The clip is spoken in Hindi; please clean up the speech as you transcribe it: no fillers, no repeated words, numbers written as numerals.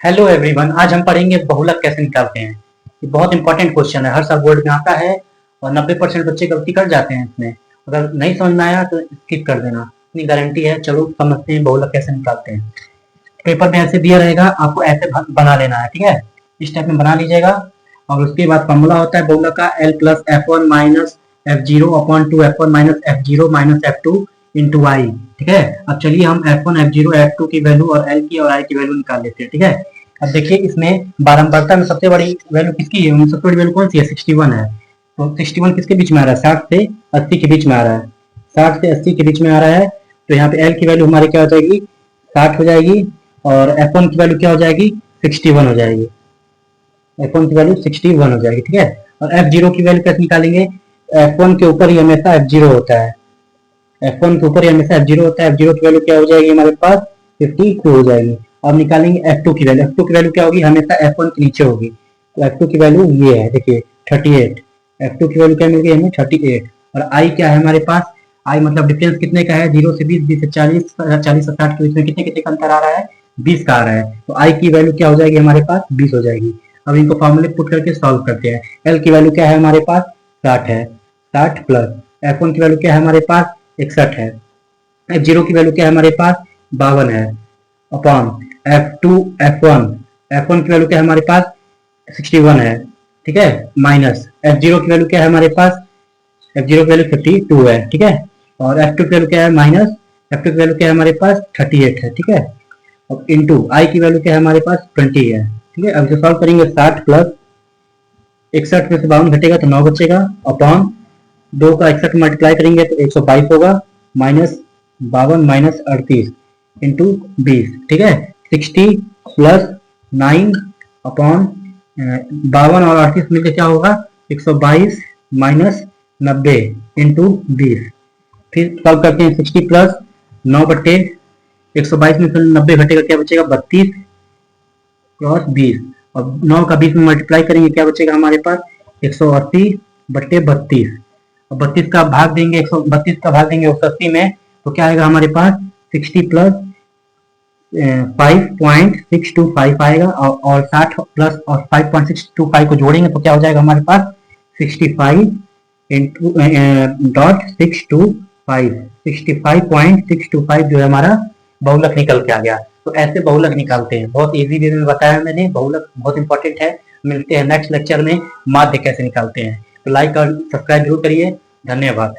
हेलो एवरीवन, आज हम पढ़ेंगे बहुलक कैसे निकालते हैं। ये बहुत इंपॉर्टेंट क्वेश्चन है, हर साल बोर्ड में आता है और 90% बच्चे गलती कर जाते हैं इसमें। अगर नहीं समझ में आया तो स्किप कर देना, इतनी गारंटी है। चलो समझते हैं बहुलक कैसे निकालते हैं। पेपर में ऐसे दिया रहेगा, आपको ऐसे बना लेना है, ठीक है। इस टाइप में बना लीजिएगा और उसके बाद फॉर्मूला होता है बहुलक का L plus F1 minus F0 upon 2 F1 minus F0 minus F2 into I, ठीक है। अब चलिए हम F1 F0 F2 की वैल्यू और L की और I की वैल्यू निकाल लेते हैं, ठीक है। अब देखिए इसमें बारंबारता में सबसे बड़ी वैल्यू किसकी है, सबसे बड़ी वैल्यू कौन सी है, 61 है। तो 61 किसके बीच में आ रहा है, 60 से 80 के बीच में आ रहा है, 60 से 80 के बीच में आ रहा है। तो यहाँ पे L की वैल्यू हमारी क्या हो जाएगी, 60 हो जाएगी और F1 की वैल्यू क्या हो जाएगी, 61 हो जाएगी। F1 की वैल्यू 61 हो जाएगी, ठीक है। और F0 की वैल्यू कैसे निकालेंगे, F1 के ऊपर ही हमेशा F0 होता है, F1 के ऊपर ही हमेशा F0 होता है। F0 की वैल्यू क्या हो जाएगी हमारे पास, 52 हो जाएगी। अब निकालेंगे F2 की वैल्यू, F2 की वैल्यू क्या होगी, हमेशा F1 के नीचे होगी। तो F2 की वैल्यू ये है, देखिए 38। F2 की वैल्यू क्या मिल गई हमें, 38। और I क्या है हमारे पास, I मतलब डिफरेंस कितने का है, 0 से 20, 20 से 40, 40 से 60 के बीच में कितने कितने का अंतर आ रहा है, 20 का आ रहा है। तो I की वैल्यू क्या हो जाएगी हमारे पास, 20 हो जाएगी। अब इनको फॉर्मूले पुट करके सॉल्व करते हैं। L की वैल्यू क्या है हमारे पास, 60 है, 60 प्लस F1 की वैल्यू क्या है हमारे पास, 61 है। F0 की वैल्यू क्या है हमारे पास, 52 है, अपॉन F2 F1, F1 की वैल्यू क्या है हमारे पास, 61 है, ठीक है, माइनस F0 की वैल्यू क्या है हमारे पास, F0 की वैल्यू 52 है, ठीक है। और F2 की वैल्यू क्या है माइनस, F2 की वैल्यू क्या है हमारे पास 38 है, ठीक है। अब इंटू I की वैल्यू क्या है हमारे पास 20 है, ठीक है। अब जो सॉल्व करेंगे 60 प्लस 61 में से 52 घटेगा तो 9 बचेगा, अपॉन 2 का 61 मल्टीप्लाई करेंगे तो 122 होगा, माइनस 52 माइनस 38 इंटू 20, ठीक है। 60 प्लस 9 अपॉन 52 और 38 मिलकर क्या होगा, 122 माइनस 90 इंटू 20। फिर सॉल्व करते हैं, 60 प्लस 9 बट्टे 122 में से 90 घटेगा क्या बचेगा, 32 क्रॉस 20 और 9 का 20 में मल्टीप्लाई करेंगे क्या बचेगा हमारे पास, 180 बट्टे 32। और 32 का भाग देंगे 132 का भाग देंगे 180 में तो क्या आएगा हमारे पास, 60 प्लस 5.625 आएगा और 60 प्लस और 5.625 को जोड़ेंगे तो क्या हो जाएगा हमारे पास 65 इंटू डॉट 625, 65.625 जो है हमारा बहुलक निकल के आ गया। तो ऐसे बहुलक निकालते हैं, बहुत इजी वे में बताया मैंने। बहुलक बहुत इंपॉर्टेंट है। मिलते हैं नेक्स्ट लेक्चर में, माध्य कैसे निकालते हैं। तो लाइक और सब्सक्राइब जरूर करिए। धन्यवाद।